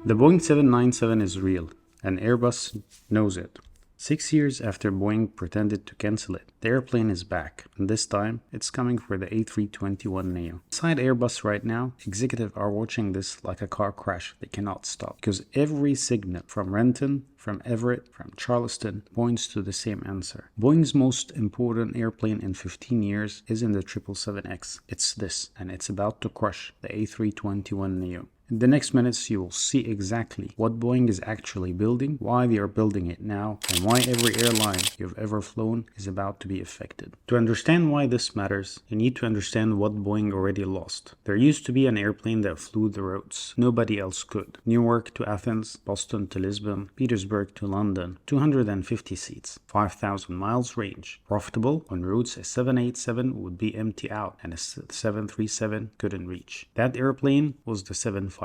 The Boeing 797 is real, and Airbus knows it. 6 years after Boeing pretended to cancel it, the airplane is back, and this time, it's coming for the A321neo. Inside Airbus right now, executives are watching this like a car crash. They cannot stop, because every signal from Renton, from Everett, from Charleston points to the same answer. Boeing's most important airplane in 15 years is in the 777X. It's this, and it's about to crush the A321neo. In the next minutes, you will see exactly what Boeing is actually building, why they are building it now, and why every airline you've ever flown is about to be affected. To understand why this matters, you need to understand what Boeing already lost. There used to be an airplane that flew the routes nobody else could. Newark to Athens, Boston to Lisbon, Petersburg to London, 250 seats, 5,000 miles range. Profitable on routes a 787 would be empty out and a 737 couldn't reach. That airplane was the 757.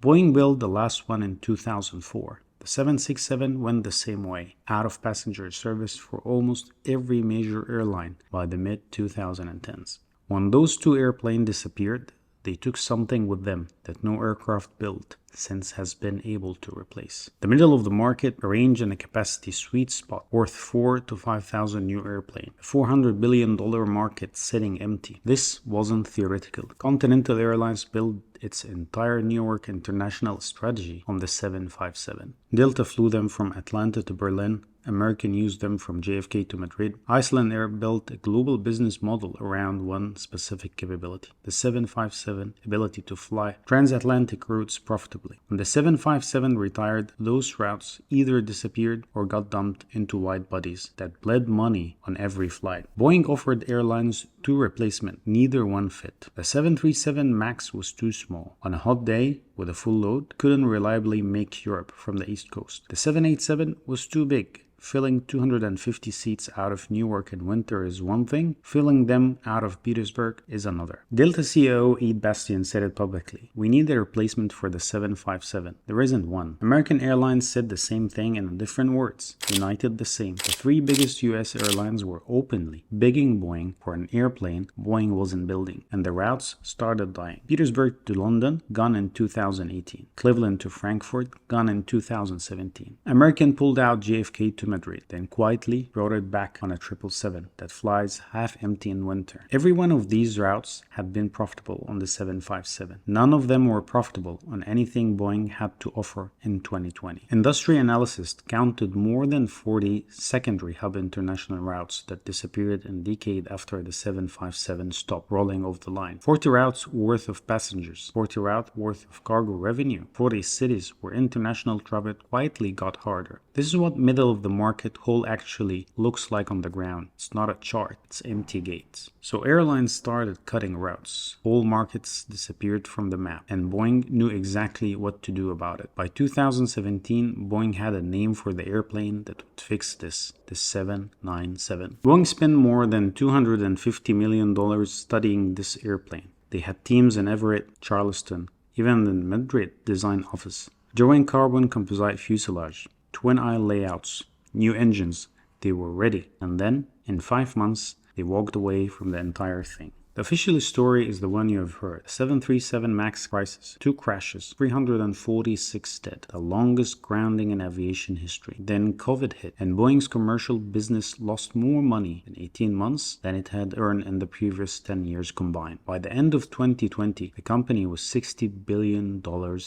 Boeing built the last one in 2004. The 767 went the same way, out of passenger service for almost every major airline by the mid-2010s. When those two airplanes disappeared, they took something with them that no aircraft built since has been able to replace. The middle of the market, a range and a capacity sweet spot worth 4,000 to 5,000 new airplanes. A $400 billion market sitting empty. This wasn't theoretical. Continental Airlines built its entire Newark international strategy on the 757. Delta flew them from Atlanta to Berlin. American used them from JFK to Madrid. Iceland Air built a global business model around one specific capability, the 757 ability to fly transatlantic routes profitably. When the 757 retired, those routes either disappeared or got dumped into wide bodies that bled money on every flight. Boeing offered airlines two replacements, neither one fit. The 737 MAX was too small. On a hot day, with a full load, couldn't reliably make Europe from the East Coast. The 787 was too big. Filling 250 seats out of Newark in winter is one thing, filling them out of Petersburg is another. Delta CEO Ed Bastian said it publicly. We need a replacement for the 757. There isn't one. American Airlines said the same thing in different words. United the same. The three biggest US airlines were openly begging Boeing for an airplane Boeing wasn't building, and the routes started dying. Petersburg to London, gone in 2018. Cleveland to Frankfurt, gone in 2017. American pulled out JFK to Madrid, then quietly brought it back on a 777 that flies half empty in winter. Every one of these routes had been profitable on the 757. None of them were profitable on anything Boeing had to offer in 2020. Industry analysts counted more than 40 secondary hub international routes that disappeared a decade after the 757 stopped rolling off the line. 40 routes worth of passengers, 40 routes worth of cargo revenue, 40 cities where international travel quietly got harder. This is what middle of the market hole actually looks like on the ground. It's not a chart, it's empty gates. So airlines started cutting routes. Whole markets disappeared from the map, and Boeing knew exactly what to do about it. By 2017, Boeing had a name for the airplane that would fix this, the 797. Boeing spent more than $250 million studying this airplane. They had teams in Everett, Charleston, even in Madrid design office, drawing carbon composite fuselage, twin aisle layouts, new engines. They were ready, and then in 5 months they walked away from the entire thing. The official story is the one you have heard. 737 MAX crisis, 2 crashes, 346 dead, the longest grounding in aviation history. Then COVID hit, and Boeing's commercial business lost more money in 18 months than it had earned in the previous 10 years combined. By the end of 2020, the company was $60 billion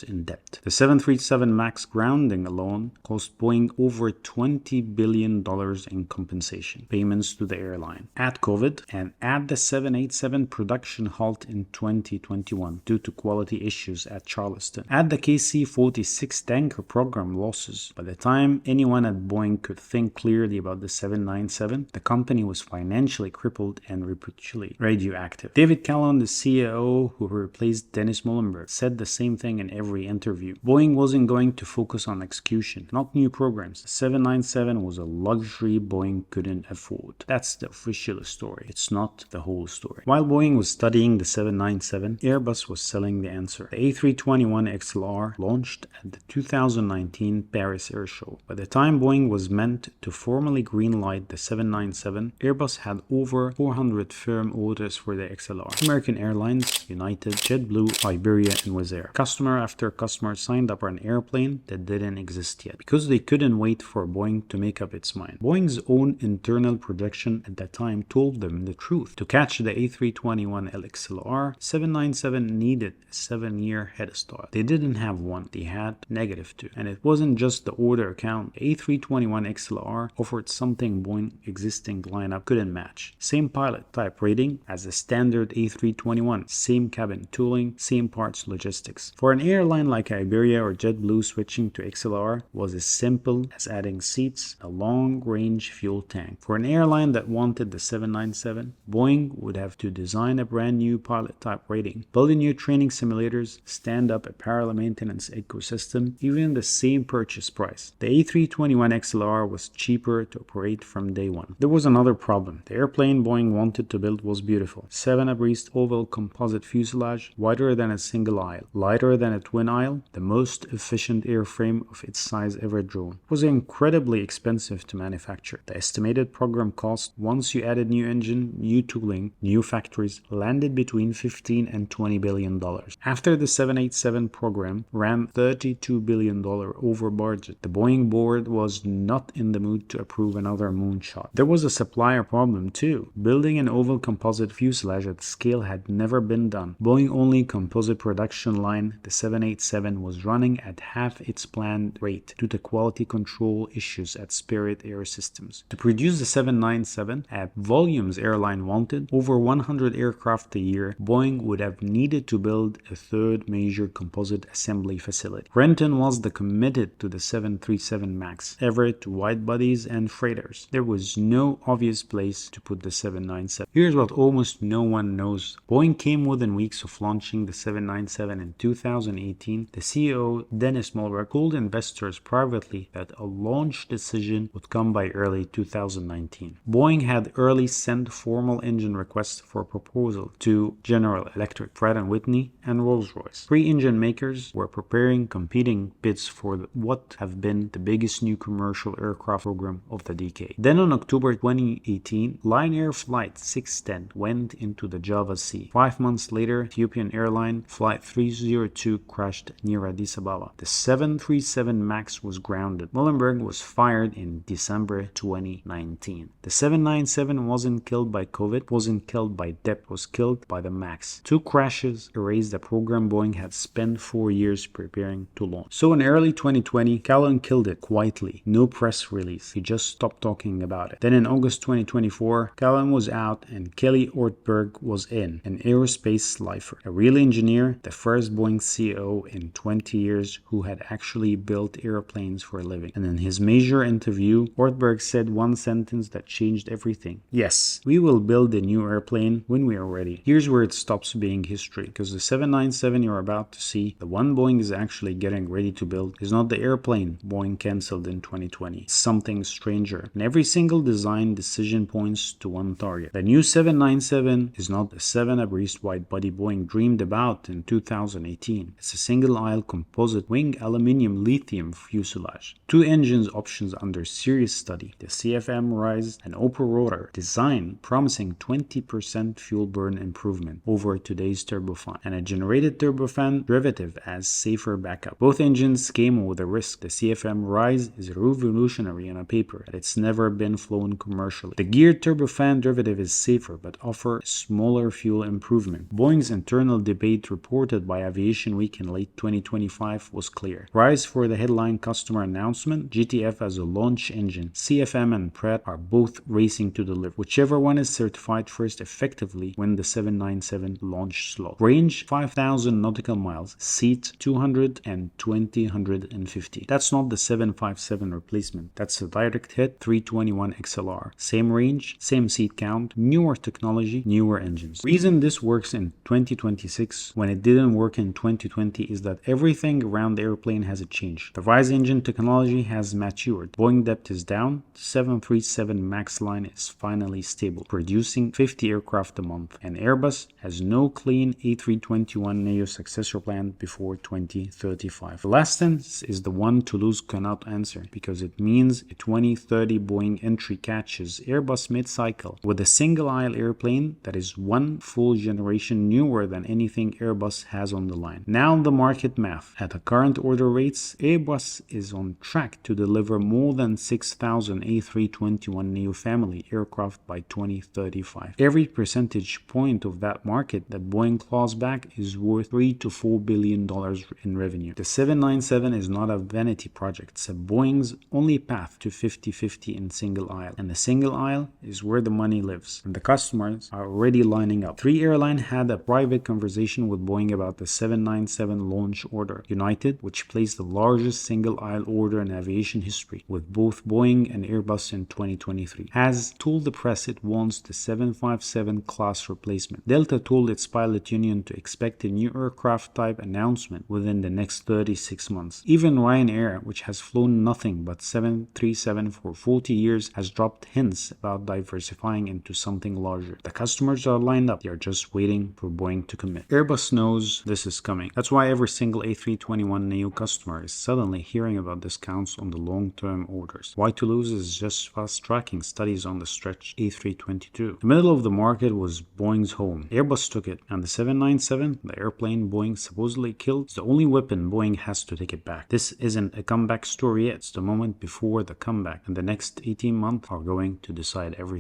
in debt. The 737 MAX grounding alone cost Boeing over $20 billion in compensation payments to the airline. Add COVID and add the 787 production halt in 2021 due to quality issues at Charleston. Add the KC-46 tanker program losses. By the time anyone at Boeing could think clearly about the 797, the company was financially crippled and reputationally radioactive. David Calhoun, the CEO who replaced Dennis Muhlenberg, said the same thing in every interview. Boeing wasn't going to focus on execution, not new programs. The 797 was a luxury Boeing couldn't afford. That's the official story. It's not the whole story. While While Boeing was studying the 797, Airbus was selling the answer. The A321XLR launched at the 2019 Paris Air Show. By the time Boeing was meant to formally greenlight the 797, Airbus had over 400 firm orders for the XLR. American Airlines, United, JetBlue, Iberia, and Wizz Air. Customer after customer signed up for an airplane that didn't exist yet, because they couldn't wait for Boeing to make up its mind. Boeing's own internal projection at that time told them the truth. To catch the A321LXLR, 797 needed a 7-year head start. They didn't have one, they had -2. And it wasn't just the order count. The A321XLR offered something Boeing existing lineup couldn't match. Same pilot type rating as the standard A321, same cabin tooling, same parts logistics. For an airline like Iberia or JetBlue, switching to XLR was as simple as adding seats, a long-range fuel tank. For an airline that wanted the 797, Boeing would have to design a brand new pilot type rating, build a new training simulators, stand up a parallel maintenance ecosystem, even the same purchase price. The A321XLR was cheaper to operate from day one. There was another problem. The airplane Boeing wanted to build was beautiful. 7 abreast oval composite fuselage, wider than a single aisle, lighter than a twin aisle, the most efficient airframe of its size ever drawn. It was incredibly expensive to manufacture. The estimated program cost, once you added new engine, new tooling, new factories, landed between $15 and $20 billion. After the 787 program ran $32 billion over budget, the Boeing board was not in the mood to approve another moonshot. There was a supplier problem too. Building an oval composite fuselage at scale had never been done. Boeing only composite production line, the 787, was running at half its planned rate due to quality control issues at Spirit Air Systems. To produce the 797 at volumes airline wanted, over 100 aircraft a year, Boeing would have needed to build a third major composite assembly facility. Renton was the committed to the 737 MAX, Everett to wide bodies and freighters. There was no obvious place to put the 797. Here's what almost no one knows. Boeing came within weeks of launching the 797 in 2018. The CEO, Dennis Mulroy, told investors privately that a launch decision would come by early 2019. Boeing had early sent formal engine requests for proposal to General Electric, Pratt & Whitney, and Rolls-Royce. 3 engine makers were preparing competing bids for what have been the biggest new commercial aircraft program of the decade. Then on October 2018, Lion Air Flight 610 went into the Java Sea. 5 months later, Ethiopian Airline Flight 302 crashed near Addis Ababa. The 737 MAX was grounded. Muhlenberg was fired in December 2019. The 797 wasn't killed by COVID, wasn't killed by debt, was killed by the MAX. 2 crashes erased the program Boeing had spent 4 years preparing to launch. So in early 2020, Calhoun killed it quietly. No press release. He just stopped talking about it. Then in August 2024, Calhoun was out and Kelly Ortberg was in, an aerospace lifer, a real engineer, the first Boeing CEO in 20 years who had actually built airplanes for a living. And in his major interview, Ortberg said one sentence that changed everything. Yes, we will build a new airplane when we are ready. Here's where it stops being history, because the 797 you're about to see, the one Boeing is actually getting ready to build, is not the airplane Boeing canceled in 2020. It's something stranger. And every single design decision points to one target. The new 797 is not the 7 abreast wide-body Boeing dreamed about in 2018. It's a single-aisle composite wing aluminum lithium fuselage. 2 engines options under serious study. The CFM Rise and Open Rotor design promising 20% fuel burn improvement over today's turbofan, and a generated turbofan derivative as safer backup. Both engines came with a risk. The CFM Rise is revolutionary on paper, but it's never been flown commercially. The geared turbofan derivative is safer but offers smaller fuel improvement. Boeing's internal debate reported by Aviation Week in late 2025 was clear. Rise for the headline customer announcement, GTF as a launch engine. CFM and Pratt are both racing to deliver. Whichever one is certified first effectively win the 797 launch slot. Range 5,000 nautical miles. Seat 200 and 150. That's not the 757 replacement. That's a direct hit 321 XLR. Same range, same seat count, newer technology, newer engines. Reason this works in 2026 when it didn't work in 2020 is that everything around the airplane has changed. The Rise engine technology has matured. Boeing debt is down. The 737 MAX line is finally stable, producing 50 aircraft aircraft a month, and Airbus has no clean A321neo successor plan before 2035. The last sentence is the one Toulouse cannot answer, because it means a 2030 Boeing entry catches Airbus mid-cycle with a single-aisle airplane that is one full generation newer than anything Airbus has on the line. Now the market math. At the current order rates, Airbus is on track to deliver more than 6,000 A321neo family aircraft by 2035. Every percentage point of that market that Boeing claws back is worth $3 to $4 billion in revenue. The 797 is not a vanity project. It's a Boeing's only path to 50-50 in single aisle. And the single aisle is where the money lives. And the customers are already lining up. 3 airlines had a private conversation with Boeing about the 797 launch order. United, which placed the largest single aisle order in aviation history with both Boeing and Airbus in 2023, has told the press it wants the 757 class replacement. Delta told its pilot union to expect a new aircraft type announcement within the next 36 months. Even Ryanair, which has flown nothing but 737 for 40 years, has dropped hints about diversifying into something larger. The customers are lined up. They are just waiting for Boeing to commit. Airbus knows this is coming. That's why every single A321neo customer is suddenly hearing about discounts on the long-term orders. Why Toulouse is just fast-tracking studies on the stretch A322. The middle of the market was Boeing's home. Airbus took it, and the 797, the airplane Boeing supposedly killed, is the only weapon Boeing has to take it back. This isn't a comeback story yet. It's the moment before the comeback, and the next 18 months are going to decide everything.